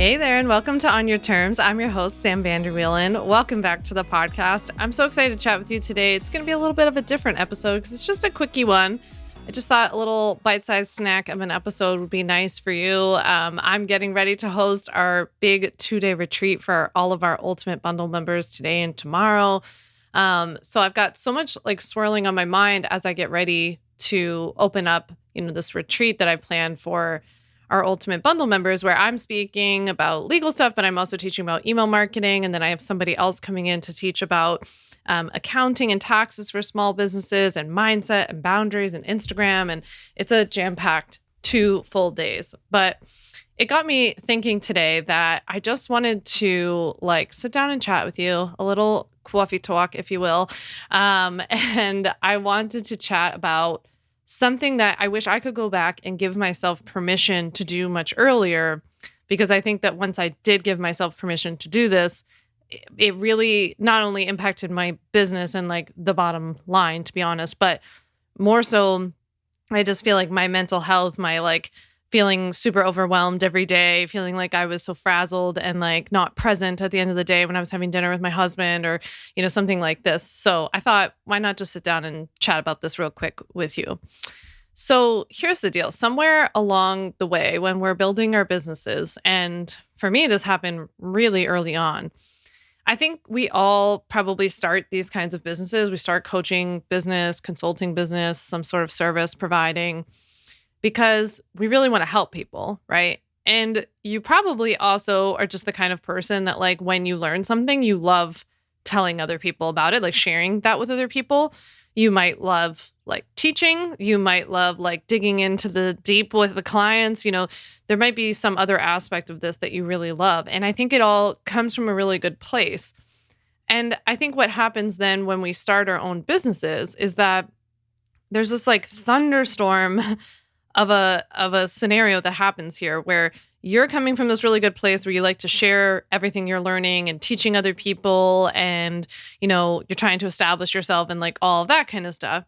Hey there, and welcome to On Your Terms. I'm your host, Sam Vander. Welcome back to the podcast. I'm so excited to chat with you today. It's going to be a little bit of a different episode because it's just a quickie one. I just thought a little bite-sized snack of an episode would be nice for you. I'm getting ready to host our big 2-day retreat for all of our Ultimate Bundle members today and tomorrow. So I've got so much swirling on my mind as I get ready to open up, this retreat that I planned for our Ultimate Bundle members, where I'm speaking about legal stuff, but I'm also teaching about email marketing. And then I have somebody else coming in to teach about accounting and taxes for small businesses and mindset and boundaries and Instagram. And it's a jam-packed 2 full days. But it got me thinking today that I just wanted to sit down and chat with you, a little coffee talk, if you will. And I wanted to chat about something that I wish I could go back and give myself permission to do much earlier, because I think that once I did give myself permission to do this, it really not only impacted my business and the bottom line, to be honest, but more so, I just feel like my mental health, my feeling super overwhelmed every day, feeling like I was so frazzled and not present at the end of the day when I was having dinner with my husband or, something like this. So I thought, why not just sit down and chat about this real quick with you? So here's the deal. Somewhere along the way when we're building our businesses, and for me, this happened really early on. I think we all probably start these kinds of businesses. We start coaching business, consulting business, some sort of service providing, because we really want to help people, right? And you probably also are just the kind of person that when you learn something, you love telling other people about it, sharing that with other people. You might love teaching. You might love digging into the deep with the clients. There might be some other aspect of this that you really love. And I think it all comes from a really good place. And I think what happens then when we start our own businesses is that there's this thunderstorm of a scenario that happens here where you're coming from this really good place where you like to share everything you're learning and teaching other people, and you're trying to establish yourself and all of that kind of stuff.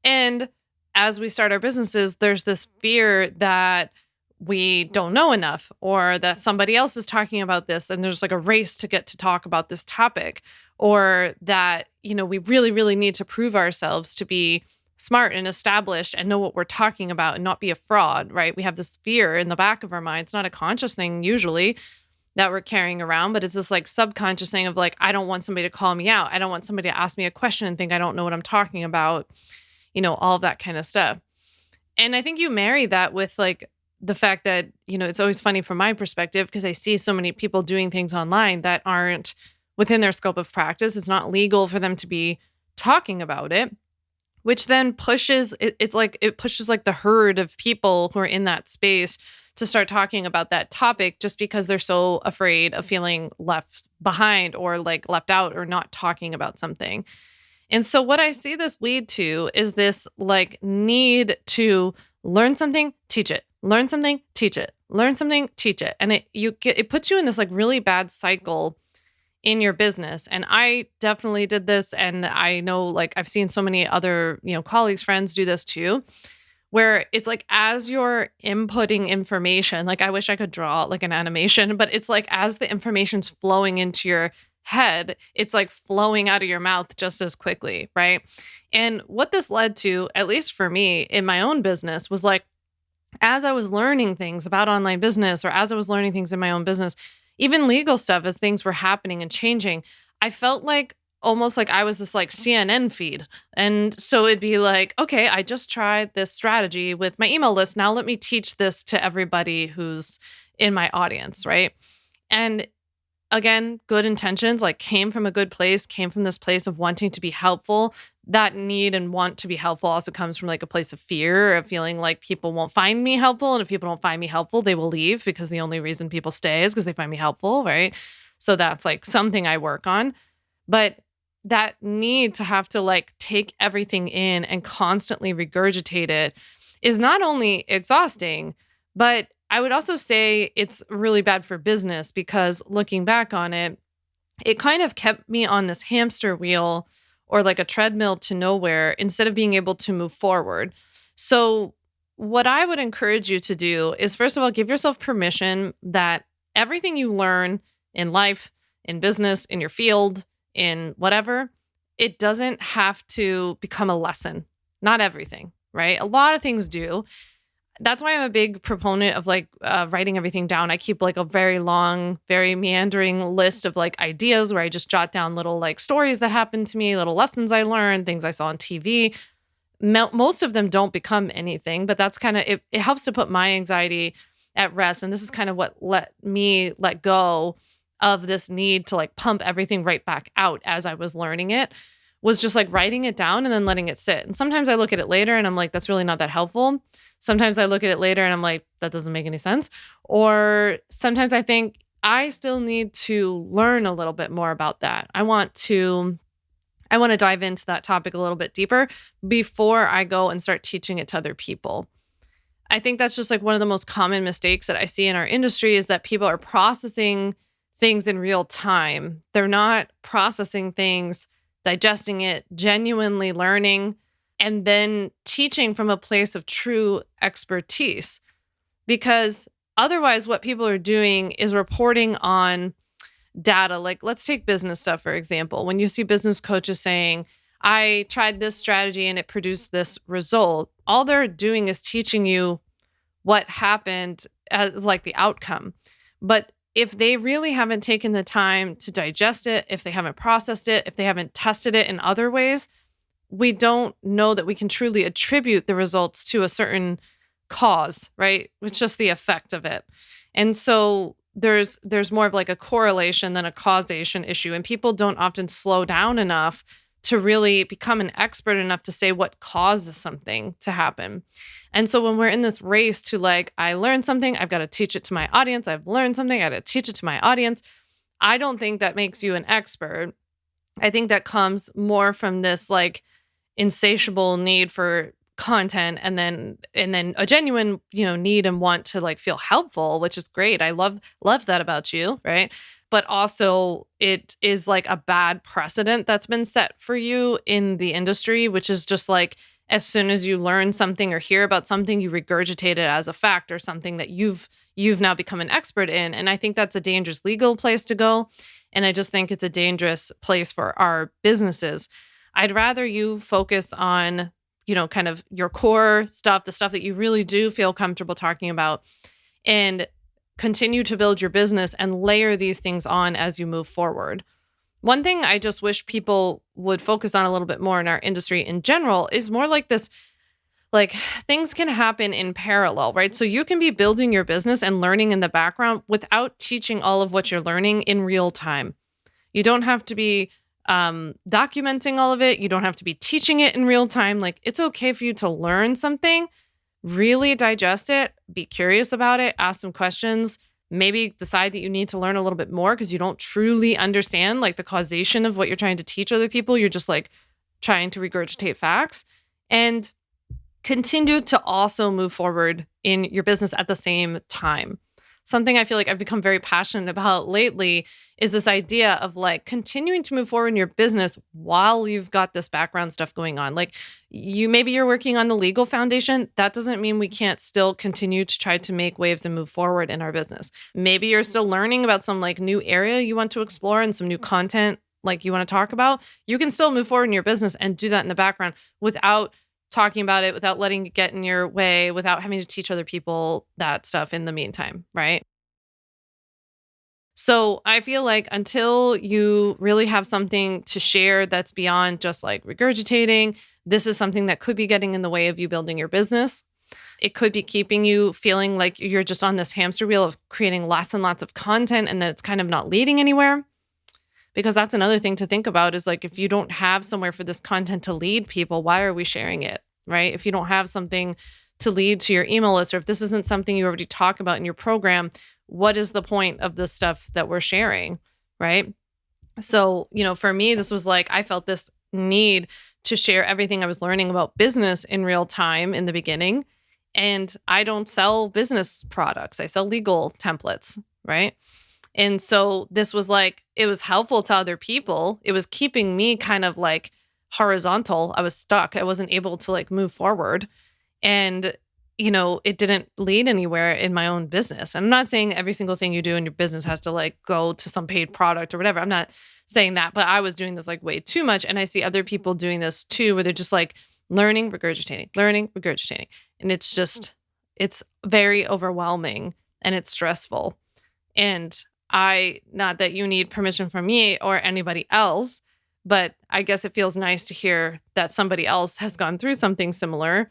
And as we start our businesses, there's this fear that we don't know enough, or that somebody else is talking about this and there's a race to get to talk about this topic, or that we really, really need to prove ourselves to be smart and established and know what we're talking about and not be a fraud, right? We have this fear in the back of our mind. It's not a conscious thing usually that we're carrying around, but it's this subconscious thing of I don't want somebody to call me out. I don't want somebody to ask me a question and think I don't know what I'm talking about, all of that kind of stuff. And I think you marry that with the fact that, it's always funny from my perspective because I see so many people doing things online that aren't within their scope of practice. It's not legal for them to be talking about it, which then pushes it pushes the herd of people who are in that space to start talking about that topic just because they're so afraid of feeling left behind or left out or not talking about something. And so what I see this lead to is this need to learn something, teach it, learn something, teach it, learn something, teach it. And it puts you in this really bad cycle in your business. And I definitely did this. And I know I've seen so many other, colleagues, friends do this too, where it's as you're inputting information, I wish I could draw an animation, but it's as the information's flowing into your head, it's flowing out of your mouth just as quickly, right? And what this led to, at least for me in my own business, was as I was learning things about online business, or as I was learning things in my own business, even legal stuff, as things were happening and changing, I felt almost I was this CNN feed. And so it'd be okay, I just tried this strategy with my email list. Now let me teach this to everybody who's in my audience, right? And again, good intentions came from a good place, came from this place of wanting to be helpful. That need and want to be helpful also comes from a place of fear, of feeling people won't find me helpful. And if people don't find me helpful, they will leave, because the only reason people stay is because they find me helpful, right? So that's something I work on. But that need to have to take everything in and constantly regurgitate it is not only exhausting, but I would also say it's really bad for business, because looking back on it, it kind of kept me on this hamster wheel or a treadmill to nowhere instead of being able to move forward. So what I would encourage you to do is, first of all, give yourself permission that Everything you learn in life, in business, in your field, in whatever, it doesn't have to become a lesson. Not everything, right? A lot of things do. That's why I'm a big proponent of writing everything down. I keep like a very long, very meandering list of like ideas where I just jot down little like stories that happened to me, little lessons I learned, things I saw on TV. Most of them don't become anything, but that's kind of it helps to put my anxiety at rest. And this is kind of what let me let go of this need to like pump everything right back out as I was learning it, was just like writing it down and then letting it sit. And sometimes I look at it later and I'm like, that's really not that helpful. Sometimes I look at it later and I'm like, that doesn't make any sense. Or sometimes I think I still need to learn a little bit more about that. I want to dive into that topic a little bit deeper before I go and start teaching it to other people. I think that's just like one of the most common mistakes that I see in our industry is that people are processing things in real time. They're not processing things, digesting it, genuinely learning, and then teaching from a place of true expertise. Because otherwise, what people are doing is reporting on data. Like, let's take business stuff, for example. When you see business coaches saying, I tried this strategy and it produced this result, all they're doing is teaching you what happened as like the outcome. But if they really haven't taken the time to digest it, if they haven't processed it, if they haven't tested it in other ways, we don't know that we can truly attribute the results to a certain cause, right? It's just the effect of it. And so there's more of like a correlation than a causation issue. And people don't often slow down enough to really become an expert enough to say what causes something to happen. And so when we're in this race to like, I learned something, I've got to teach it to my audience. I've learned something, I got to teach it to my audience. I don't think that makes you an expert. I think that comes more from this like insatiable need for content and then a genuine, need and want to like feel helpful, which is great. I love that about you, right? But also it is like a bad precedent that's been set for you in the industry, which is just like as soon as you learn something or hear about something, you regurgitate it as a fact or something that you've now become an expert in. And I think that's a dangerous legal place to go. And I just think it's a dangerous place for our businesses. I'd rather you focus on, kind of your core stuff, the stuff that you really do feel comfortable talking about, and continue to build your business and layer these things on as you move forward. One thing I just wish people would focus on a little bit more in our industry in general is more like this, like things can happen in parallel, right? So you can be building your business and learning in the background without teaching all of what you're learning in real time. You don't have to be documenting all of it. You don't have to be teaching it in real time. Like it's okay for you to learn something, really digest it, be curious about it, ask some questions, maybe decide that you need to learn a little bit more because you don't truly understand like the causation of what you're trying to teach other people. You're just like trying to regurgitate facts, and continue to also move forward in your business at the same time. Something I feel like I've become very passionate about lately is this idea of like continuing to move forward in your business while you've got this background stuff going on. Like maybe you're working on the legal foundation. That doesn't mean we can't still continue to try to make waves and move forward in our business. Maybe you're still learning about some like new area you want to explore and some new content like you want to talk about. You can still move forward in your business and do that in the background without talking about it, without letting it get in your way, without having to teach other people that stuff in the meantime, right? So I feel like until you really have something to share that's beyond just like regurgitating, this is something that could be getting in the way of you building your business. It could be keeping you feeling like you're just on this hamster wheel of creating lots and lots of content and that it's kind of not leading anywhere. Because that's another thing to think about is like, if you don't have somewhere for this content to lead people, why are we sharing it, right? If you don't have something to lead to your email list, or if this isn't something you already talk about in your program, what is the point of the stuff that we're sharing, right? So, for me, this was like, I felt this need to share everything I was learning about business in real time in the beginning. And I don't sell business products. I sell legal templates, right? And so this was like, it was helpful to other people. It was keeping me kind of like horizontal. I was stuck. I wasn't able to like move forward. And, it didn't lead anywhere in my own business. And I'm not saying every single thing you do in your business has to like go to some paid product or whatever. I'm not saying that, but I was doing this like way too much. And I see other people doing this too, where they're just like learning, regurgitating. And it's very overwhelming and it's stressful. And not that you need permission from me or anybody else, but I guess it feels nice to hear that somebody else has gone through something similar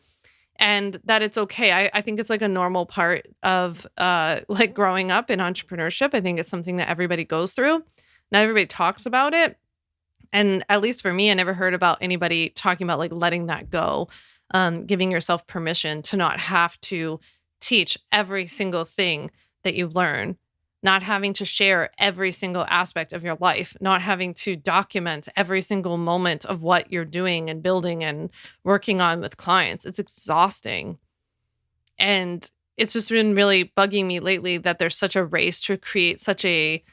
and that it's okay. I think it's like a normal part of like growing up in entrepreneurship. I think it's something that everybody goes through. Not everybody talks about it. And at least for me, I never heard about anybody talking about like letting that go, giving yourself permission to not have to teach every single thing that you learn, not having to share every single aspect of your life, not having to document every single moment of what you're doing and building and working on with clients. It's exhausting. And it's just been really bugging me lately that there's such a race to create such a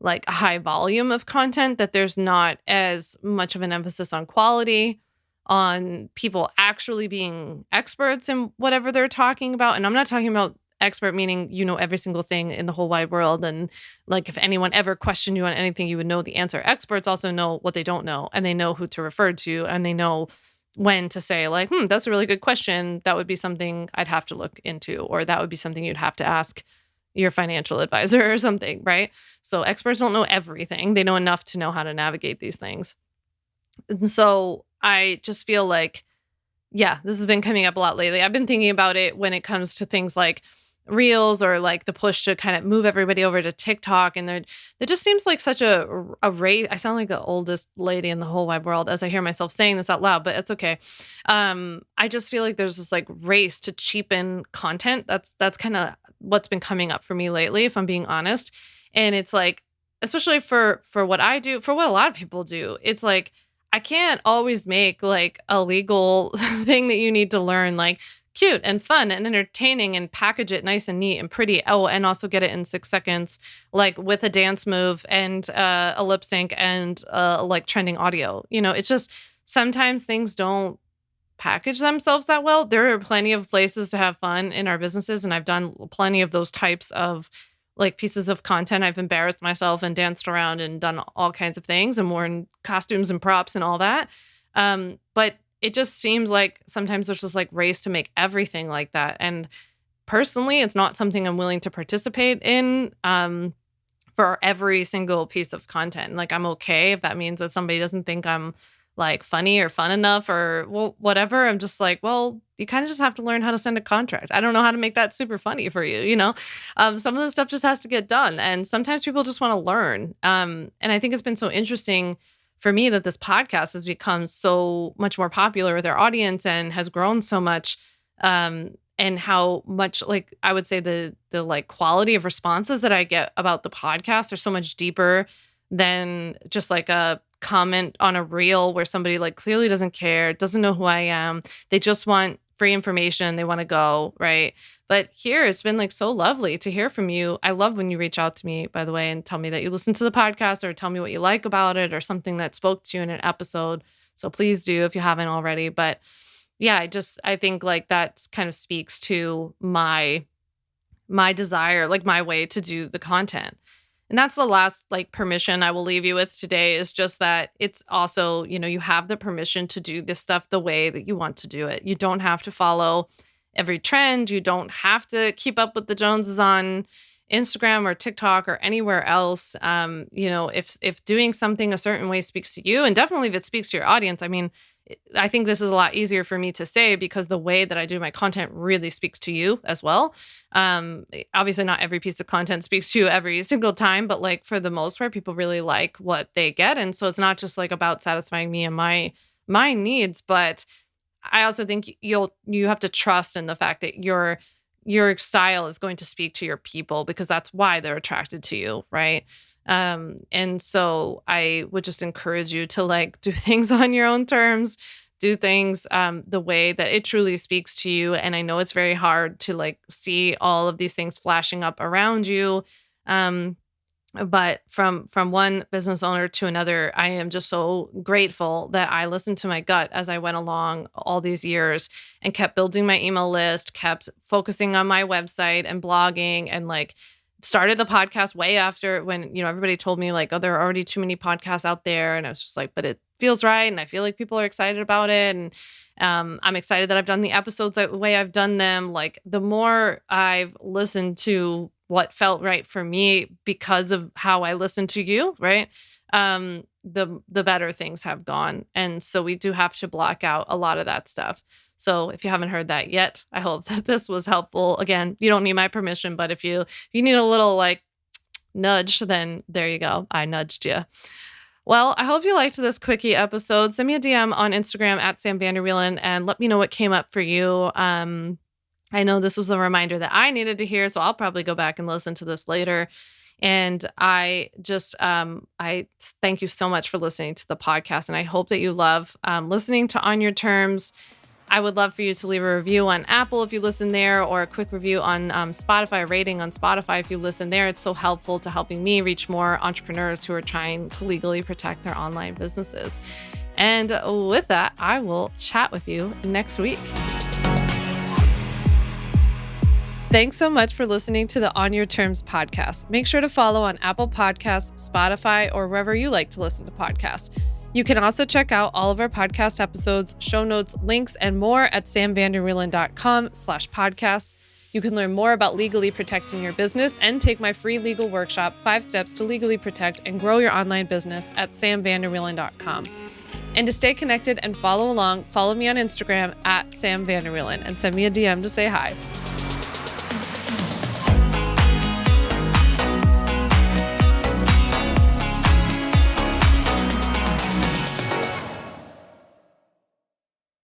like a high volume of content that there's not as much of an emphasis on quality, on people actually being experts in whatever they're talking about. And I'm not talking about expert meaning every single thing in the whole wide world. And like if anyone ever questioned you on anything, you would know the answer. Experts also know what they don't know, and they know who to refer to, and they know when to say like, that's a really good question. That would be something I'd have to look into, or that would be something you'd have to ask your financial advisor or something, right? So experts don't know everything. They know enough to know how to navigate these things. And so I just feel like, yeah, this has been coming up a lot lately. I've been thinking about it when it comes to things like reels or like the push to kind of move everybody over to TikTok. And there just seems like such a race. I sound like the oldest lady in the whole wide world as I hear myself saying this out loud, but it's okay. I just feel like there's this like race to cheapen content. That's kind of what's been coming up for me lately, if I'm being honest. And it's like, especially for what I do, for what a lot of people do, it's like, I can't always make like a legal thing that you need to learn, like cute and fun and entertaining, and package it nice and neat and pretty. Oh, and also get it in 6 seconds, like with a dance move and a lip sync and like trending audio. It's just sometimes things don't package themselves that well. There are plenty of places to have fun in our businesses, and I've done plenty of those types of like pieces of content. I've embarrassed myself and danced around and done all kinds of things and worn costumes and props and all that. But it just seems like sometimes there's this like race to make everything like that. And personally, it's not something I'm willing to participate in for every single piece of content. Like I'm okay if that means that somebody doesn't think I'm like funny or fun enough or whatever. I'm just like, well, you kind of just have to learn how to send a contract. I don't know how to make that super funny for you. Some of the stuff just has to get done. And sometimes people just want to learn. And I think it's been so interesting for me that this podcast has become so much more popular with our audience and has grown so much. And how much, like, I would say the like quality of responses that I get about the podcast are so much deeper than just like a comment on a reel where somebody like clearly doesn't care, doesn't know who I am. They just want free information. They want to go, right? But here it's been like so lovely to hear from you. I love when you reach out to me, by the way, and tell me that you listen to the podcast or tell me what you like about it or something that spoke to you in an episode. So please do if you haven't already. But yeah, I think like that kind of speaks to my desire, like my way to do the content. And that's the last like permission I will leave you with today, is just that it's also, you have the permission to do this stuff the way that you want to do it. You don't have to follow every trend. You don't have to keep up with the Joneses on Instagram or TikTok or anywhere else. If doing something a certain way speaks to you, and definitely if it speaks to your audience, I mean, I think this is a lot easier for me to say because the way that I do my content really speaks to you as well. Obviously not every piece of content speaks to you every single time, but like for the most part, people really like what they get. And so it's not just like about satisfying me and my needs, but I also think you have to trust in the fact that your style is going to speak to your people because that's why they're attracted to you, right? And so I would just encourage you to like do things on your own terms, do things the way that it truly speaks to you. And I know it's very hard to like see all of these things flashing up around you. But from one business owner to another, I am just so grateful that I listened to my gut as I went along all these years and kept building my email list, kept focusing on my website and blogging, and like started the podcast way after when, everybody told me like, oh, there are already too many podcasts out there. And I was just like, but it feels right. And I feel like people are excited about it. And I'm excited that I've done the episodes the way I've done them. Like the more I've listened to what felt right for me because of how I listened to you, right? The better things have gone. And so we do have to block out a lot of that stuff. So if you haven't heard that yet, I hope that this was helpful. Again, you don't need my permission, but if you need a little like nudge, then there you go. I nudged you. Well, I hope you liked this quickie episode. Send me a DM on Instagram at Sam Vander Wielen and let me know what came up for you. I know this was a reminder that I needed to hear, so I'll probably go back and listen to this later. And I just, I thank you so much for listening to the podcast. And I hope that you love listening to On Your Terms. I would love for you to leave a review on Apple if you listen there, or a quick review on Spotify, a rating on Spotify if you listen there. It's so helpful to helping me reach more entrepreneurs who are trying to legally protect their online businesses. And with that, I will chat with you next week. Thanks so much for listening to the On Your Terms podcast. Make sure to follow on Apple Podcasts, Spotify, or wherever you like to listen to podcasts. You can also check out all of our podcast episodes, show notes, links, and more at samvanderwielen.com/podcast. You can learn more about legally protecting your business and take my free legal workshop, 5 Steps to Legally Protect and Grow Your Online Business at samvanderwielen.com. And to stay connected and follow along, follow me on Instagram at Sam Vander Wielen and send me a DM to say hi.